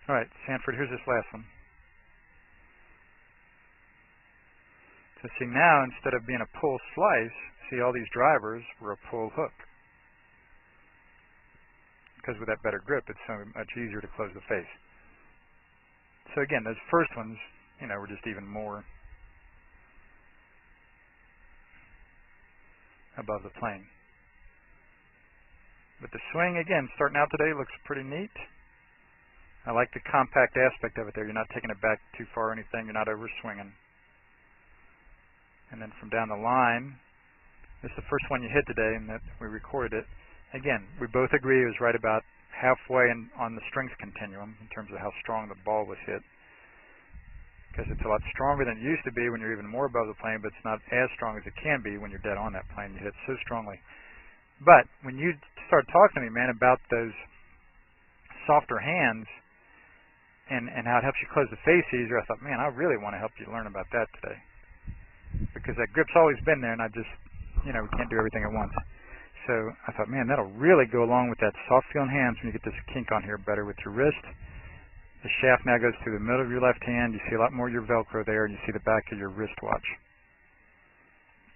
All right, Sanford, here's this last one. So see now, instead of being a pull slice, see all these drivers were a pull hook. Because with that better grip, it's so much easier to close the face. So again, those first ones, were just even more above the plane. But the swing, again, starting out today, looks pretty neat. I like the compact aspect of it there. You're not taking it back too far or anything. You're not over swinging. And then from down the line, this is the first one you hit today, and that we recorded it. Again, we both agree it was right about halfway on the strength continuum in terms of how strong the ball was hit. Because it's a lot stronger than it used to be when you're even more above the plane, but it's not as strong as it can be when you're dead on that plane. You hit so strongly. But when you start talking to me, man, about those softer hands and how it helps you close the face easier, I thought, man, I really want to help you learn about that today. Because that grip's always been there, and I just, we can't do everything at once. So I thought, man, that'll really go along with that soft feeling hands when you get this kink on here better with your wrist. The shaft now goes through the middle of your left hand. You see a lot more of your Velcro there, and you see the back of your wristwatch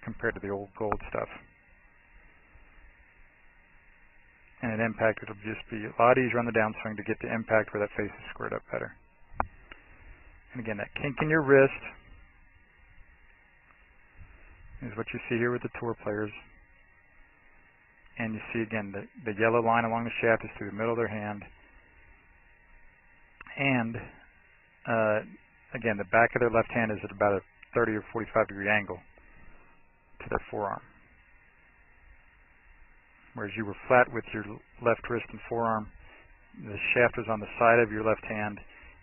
compared to the old gold stuff. And at impact, it'll just be a lot easier on the downswing to get to impact where that face is squared up better. And again, that kink in your wrist is what you see here with the tour players. And you see, again, the yellow line along the shaft is through the middle of their hand. And, again, the back of their left hand is at about a 30 or 45 degree angle to their forearm. Whereas you were flat with your left wrist and forearm, the shaft was on the side of your left hand,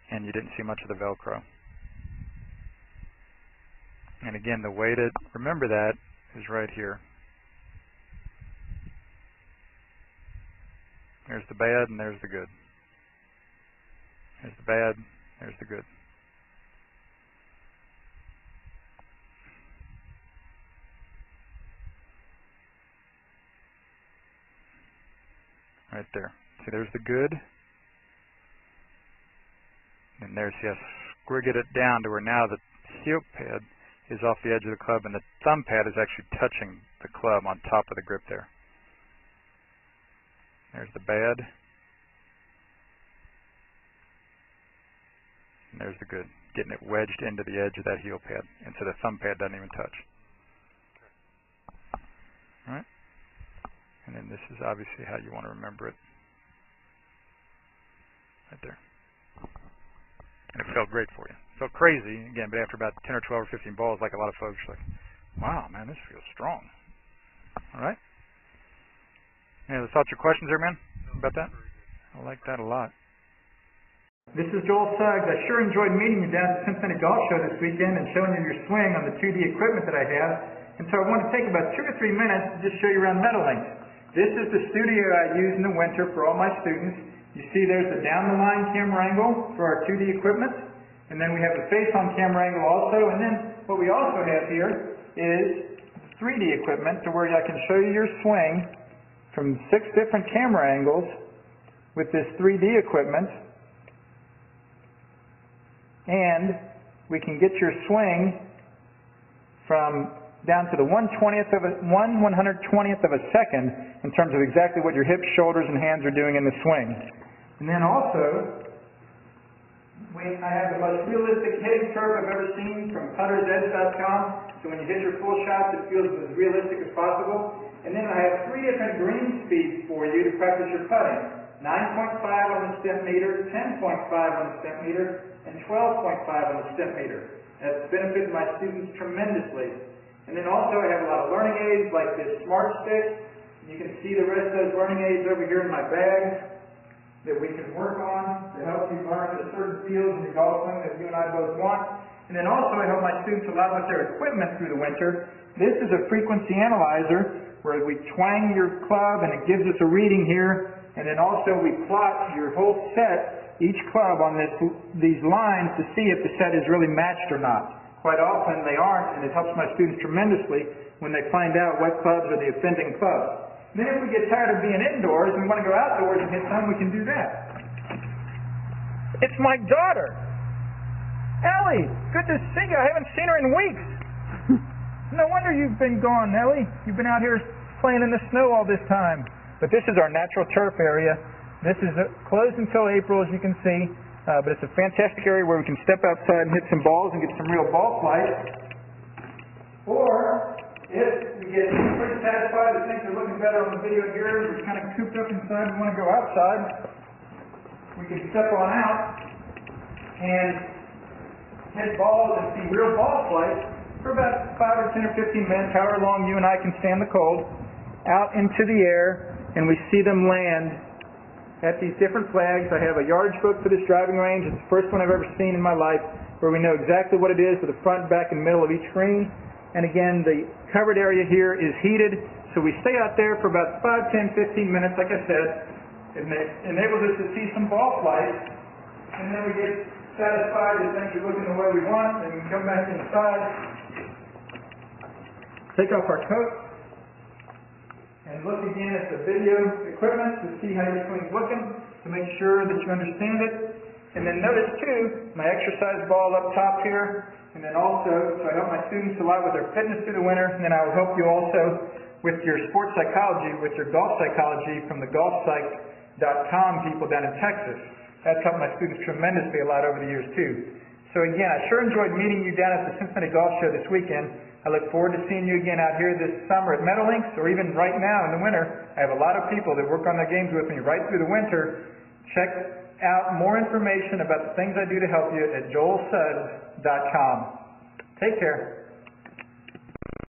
and you didn't see much of the Velcro. And again, the way to remember that is right here. There's the bad and there's the good. There's the bad, there's the good. Right there. See, there's the good. And there's, yes, squiggled it down to where now the heel pad is off the edge of the club and the thumb pad is actually touching the club on top of the grip there. There's the bad. And there's the good. Getting it wedged into the edge of that heel pad. And so the thumb pad doesn't even touch. Alright? And then this is obviously how you want to remember it. Right there. And it felt great for you. It felt crazy, again, but after about 10 or 12 or 15 balls, like a lot of folks are like, wow, man, this feels strong. Alright? Any other thoughts or questions there, man, about that? I like that a lot. This is Joel Suggs. I sure enjoyed meeting you down at the Cincinnati Golf Show this weekend and showing you your swing on the 2D equipment that I have. And so I want to take about 2 or 3 minutes to just show you around Meadowlinks. This is the studio I use in the winter for all my students. You see there's the down-the-line camera angle for our 2D equipment. And then we have the face-on camera angle also. And then what we also have here is 3D equipment to where I can show you your swing from 6 different camera angles with this 3D equipment. And we can get your swing from down to the 1/120th of a second in terms of exactly what your hips, shoulders, and hands are doing in the swing. And then also, I have the most realistic hitting curve I've ever seen from puttersedge.com. So when you hit your full shots, it feels as realistic as possible. And then I have 3 different green speeds for you to practice your putting. 9.5 on the step meter, 10.5 on the step meter, and 12.5 on the step meter. That's benefited my students tremendously. And then also I have a lot of learning aids like this Smart Stick. You can see the rest of those learning aids over here in my bag that we can work on to help you learn the certain fields in your golf swing that you and I both want. And then also I help my students a lot with their equipment through the winter. This is a frequency analyzer where we twang your club and it gives us a reading here. And then also we plot your whole set, each club on these lines to see if the set is really matched or not. Quite often they aren't, and it helps my students tremendously when they find out what clubs are the offending clubs. Then if we get tired of being indoors and we want to go outdoors and hit some, we can do that. It's my daughter. Ellie, good to see you. I haven't seen her in weeks. No wonder you've been gone, Ellie. You've been out here playing in the snow all this time. But this is our natural turf area. This is closed until April, as you can see. But it's a fantastic area where we can step outside and hit some balls and get some real ball flight. Or, if we get pretty satisfied that things are looking better on the video here, we're kind of cooped up inside and want to go outside, we can step on out and hit balls and see real ball flight for about 5 or 10 or 15 minutes, however long you and I can stand the cold, out into the air, and we see them land at these different flags. I have a yardage book for this driving range. It's the first one I've ever seen in my life where we know exactly what it is with the front, back, and middle of each green. And again, the covered area here is heated, so we stay out there for about 5, 10, 15 minutes, like I said. It enables us to see some ball flight, and then we get satisfied that things are looking the way we want, and we come back inside, take off our coats, and look again at the video equipment to see how your swing's looking, to make sure that you understand it. And then notice too, my exercise ball up top here, and then also, so I help my students a lot with their fitness through the winter, and then I will help you also with your sports psychology, with your golf psychology from the golfpsych.com people down in Texas. That's helped my students tremendously a lot over the years too. So again, I sure enjoyed meeting you down at the Cincinnati Golf Show this weekend. I look forward to seeing you again out here this summer at Meadowlinks, or even right now in the winter. I have a lot of people that work on their games with me right through the winter. Check out more information about the things I do to help you at joelsuggs.com. Take care.